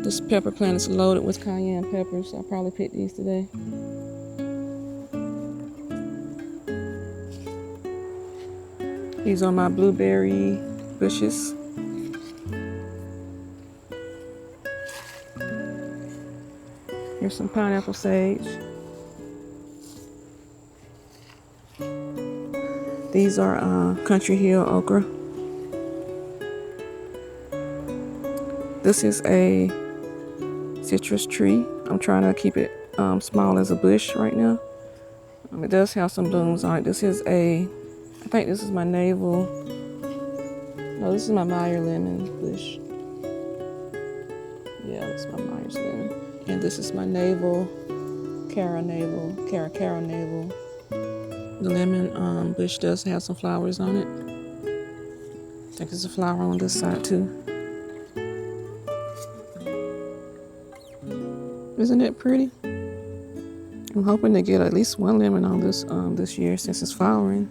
This pepper plant is loaded with cayenne peppers. I'll probably pick these today. These are my blueberry bushes. Here's some pineapple sage. These are country hill okra. This is a citrus tree. I'm trying to keep it small as a bush right now. It does have some blooms on it. This is I think this is my navel. No, this is my Meyer lemon bush. Yeah, this is my Meyer's lemon. And this is my navel, Cara navel. The lemon bush does have some flowers on it. I think there's a flower on this side too. Isn't it pretty? I'm hoping to get at least one lemon on this this year since it's flowering.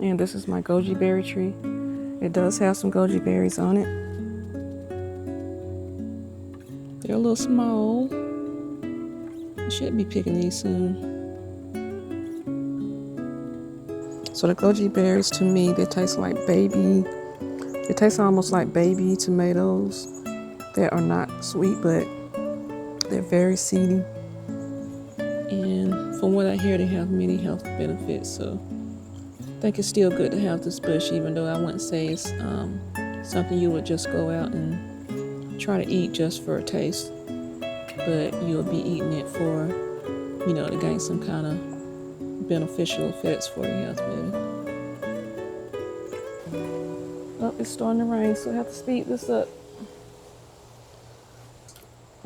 And this is my goji berry tree. It does have some goji berries on it. They're a little small. I should be picking these soon. So the goji berries, to me, they taste like baby. They taste almost like baby tomatoes. They are not sweet, but they're very seedy. And from what I hear, they have many health benefits. So I think it's still good to have this bush, even though I wouldn't say it's something you would just go out and try to eat just for a taste. But you'll be eating it for, to gain some kind of beneficial effects for your health, maybe. Oh, it's starting to rain, so I have to speed this up.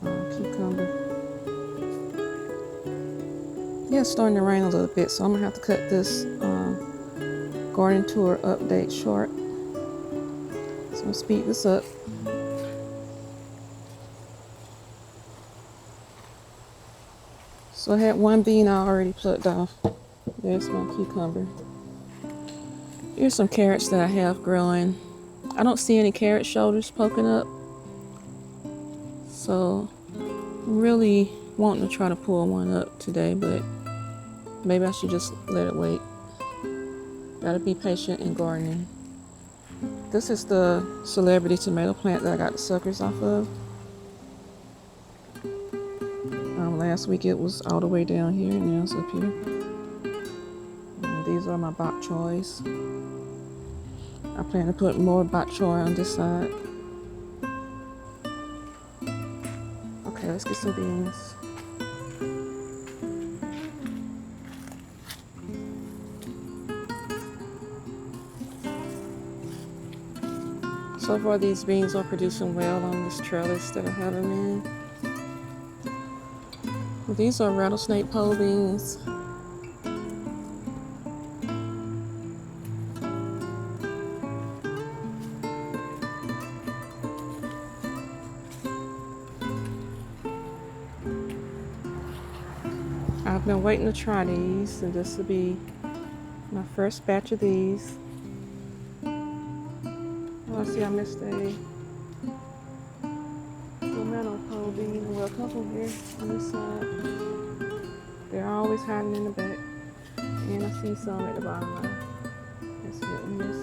Cucumber. Yeah, it's starting to rain a little bit, so I'm gonna have to cut this garden tour update short. So I'm gonna speed this up. So I had one bean I already plucked off. There's my cucumber. Here's some carrots that I have growing. I don't see any carrot shoulders poking up. So I'm really wanting to try to pull one up today, but maybe I should just let it wait. Gotta be patient in gardening. This is the celebrity tomato plant that I got the suckers off of. Last week it was all the way down here, and now it's up here. And these are my bok choys. I plan to put more bok choy on this side. Okay, let's get some beans. So far these beans are producing well on this trellis that I have them in. These are rattlesnake pole beans. I've been waiting to try these, and this will be my first batch of these. Oh, I see I missed a tomato pole bean. Well, a couple here on this side. They're always hiding in the back. And I see some at the bottom line. That's hit and miss.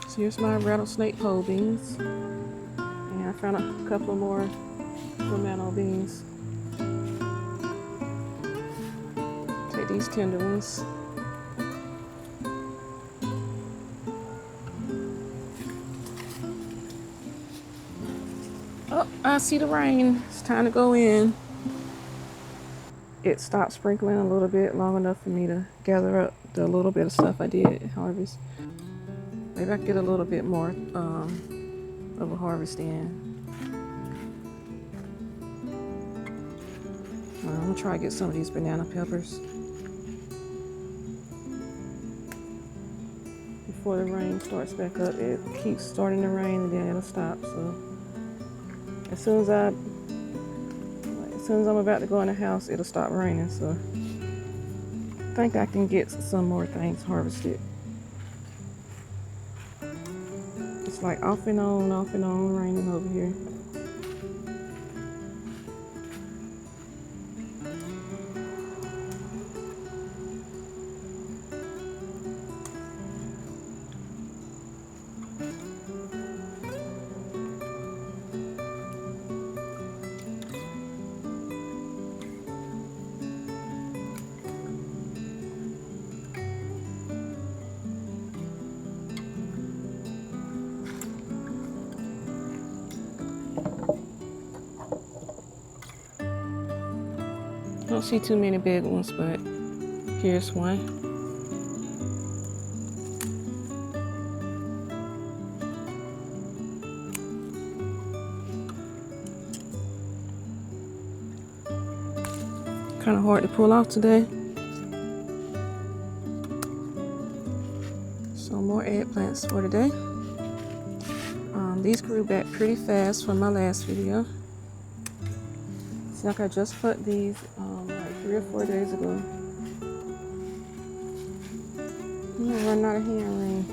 So here's my rattlesnake pole beans. And I found a couple of more tomato beans. Take these tender ones. Oh, I see the rain. It's time to go in. It stopped sprinkling a little bit long enough for me to gather up the little bit of stuff I did harvest. Maybe I can get a little bit more of a harvest in. I'm gonna try to get some of these banana peppers before the rain starts back up. It keeps starting to rain and then it'll stop, so As soon as I'm about to go in the house, it'll stop raining. So I think I can get some more things harvested. It's like off and on raining over here. I don't see too many big ones, but here's one. Kind of hard to pull off today. So more eggplants for today. These grew back pretty fast from my last video. It's like I just put these like 3 or 4 days ago. I'm gonna run out of hand rain.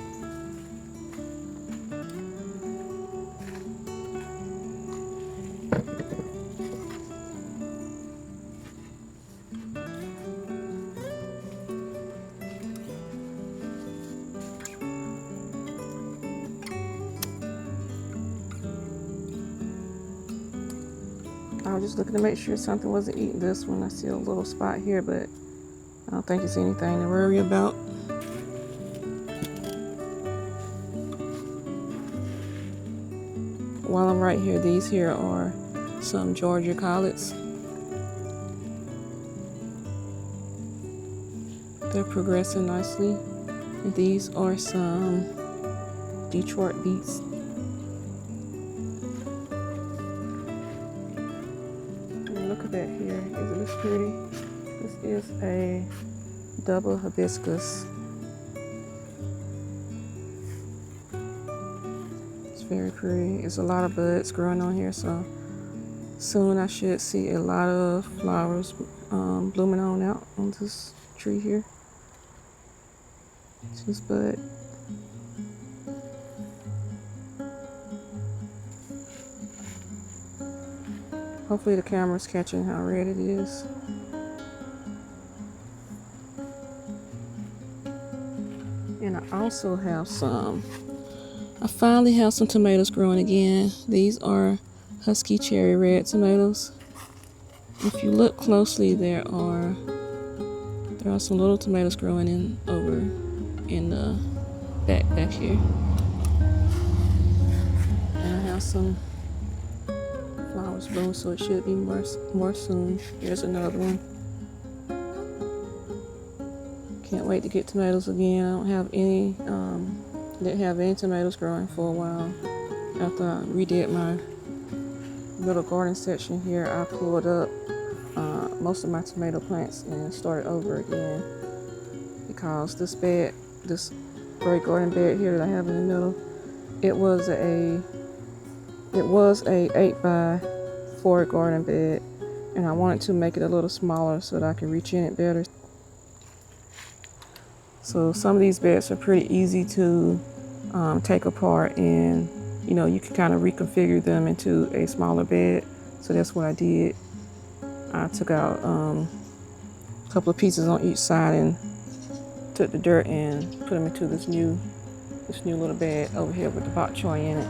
I was just looking to make sure something wasn't eating this one. I see a little spot here, but I don't think it's anything to worry about. While I'm right here, these here are some Georgia collards. They're progressing nicely. And these are some Detroit beets. Look at that here. Isn't this pretty? This is a double hibiscus. It's very pretty. It's a lot of buds growing on here, so soon I should see a lot of flowers blooming on out on this tree here. It's this bud. Hopefully the camera's catching how red it is. And I also have I finally have some tomatoes growing again. These are husky cherry red tomatoes. If you look closely, there are some little tomatoes growing over in the back here. And I have some flowers bloom, so it should be more soon. Here's another one. Can't wait to get tomatoes again. I don't have any didn't have any tomatoes growing for a while. After I redid my little garden section here, I pulled up most of my tomato plants and started over again, because this great garden bed here that I have in the middle, it was a 8x4 garden bed, and I wanted to make it a little smaller so that I can reach in it better. So some of these beds are pretty easy to take apart, and you can kind of reconfigure them into a smaller bed. So that's what I did. I took out a couple of pieces on each side and took the dirt and put them into this new little bed over here with the bok choy in it.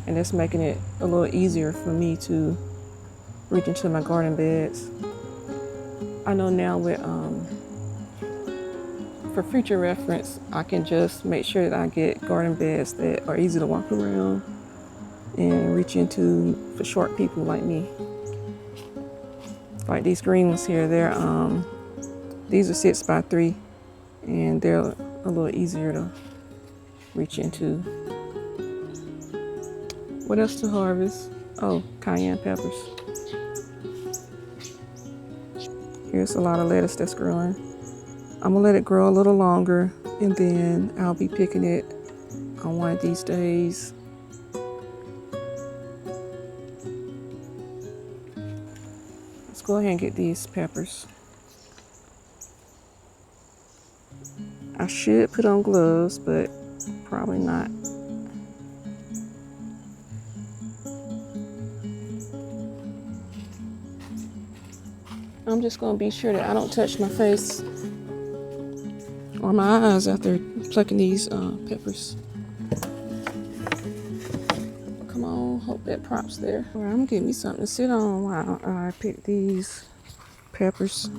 And that's making it a little easier for me to reach into my garden beds. I know now for future reference, I can just make sure that I get garden beds that are easy to walk around and reach into for short people like me. Like these green ones here, these are 6x3, and they're a little easier to reach into. What else to harvest? Oh, cayenne peppers. Here's a lot of lettuce that's growing. I'm gonna let it grow a little longer, and then I'll be picking it on one of these days. Let's go ahead and get these peppers. I should put on gloves, but probably not. I'm just gonna be sure that I don't touch my face or my eyes after plucking these peppers. Come on, hope that props there. All right, I'm gonna get me something to sit on while I pick these peppers.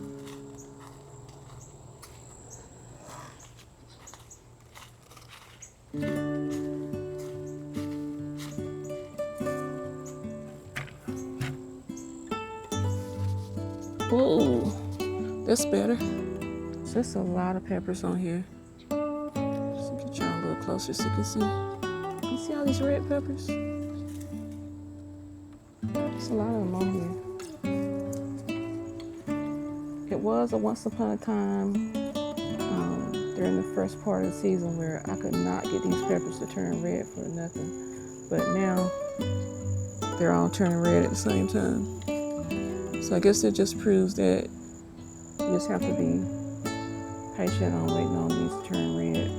Oh, that's better. So there's a lot of peppers on here. Just get y'all a little closer so you can see. You see all these red peppers? There's a lot of them on here. It was a once upon a time during the first part of the season where I could not get these peppers to turn red for nothing. But now they're all turning red at the same time. So I guess it just proves that you just have to be patient on waiting on these to turn red.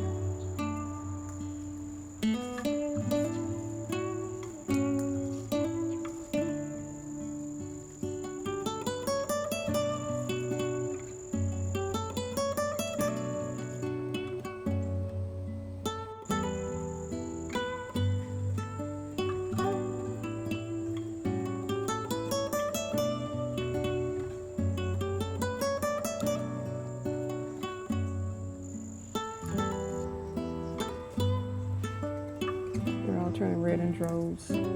Turning red in droves, and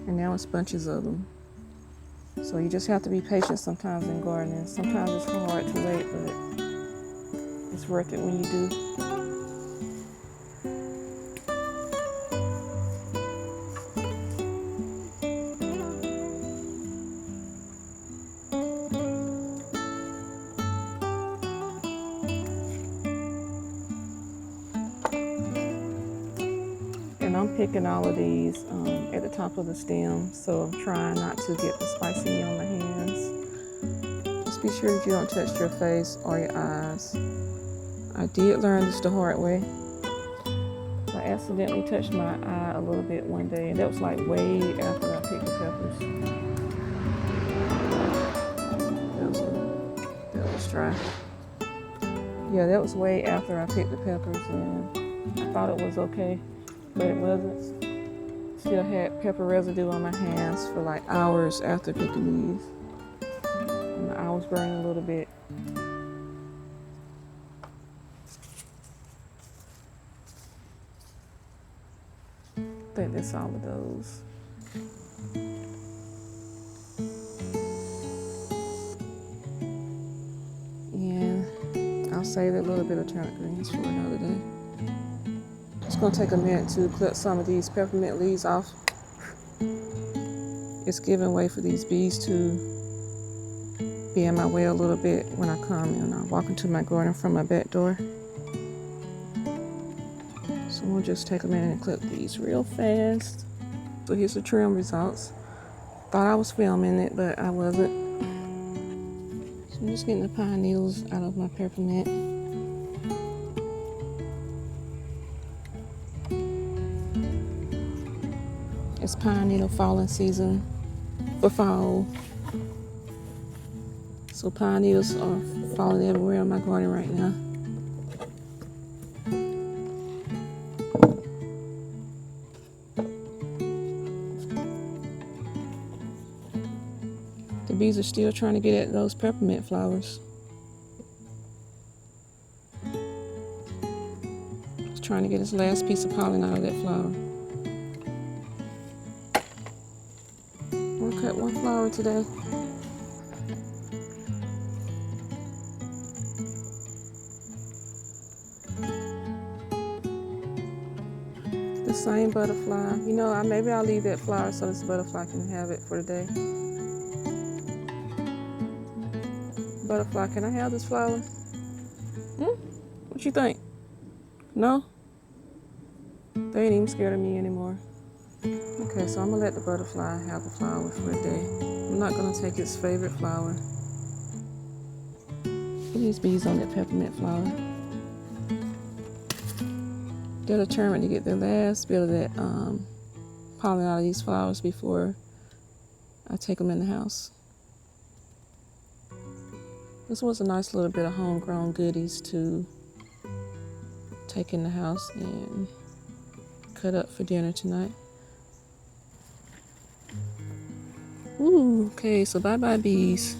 now it's bunches of them. So you just have to be patient sometimes in gardening. Sometimes it's hard to wait, but it's worth it when you do. And I'm picking all of these at the top of the stem, so I'm trying not to get the spicy meat on my hands. Just be sure that you don't touch your face or your eyes. I did learn this the hard way. I accidentally touched my eye a little bit one day, and that was like way after I picked the peppers. That was dry. Yeah, that was way after I picked the peppers, and I thought it was okay. But it wasn't. Still had pepper residue on my hands for like hours after picking these. And the eye was burning a little bit. I think that's all of those. And I'll save that little bit of turnip greens for another day. It's going to take a minute to clip some of these peppermint leaves off. It's giving way for these bees to be in my way a little bit when I come and I walk into my garden from my back door. So we'll just take a minute and clip these real fast. So here's the trim results. Thought I was filming it, but I wasn't. So I'm just getting the pine needles out of my peppermint. It's pine needle falling season for fall. So pine needles are falling everywhere in my garden right now. The bees are still trying to get at those peppermint flowers. Just trying to get this last piece of pollen out of that flower. We'll cut one flower today. The same butterfly. You know, maybe I'll leave that flower so this butterfly can have it for the day. Butterfly, can I have this flower? What you think? No? They ain't even scared of me anymore. Okay, so I'm gonna let the butterfly have the flower for a day. I'm not gonna take its favorite flower. Put these bees on that peppermint flower. They're determined to get their last bit of that pollen out of these flowers before I take them in the house. This was a nice little bit of homegrown goodies to take in the house and cut up for dinner tonight. Ooh, okay, so bye-bye bees.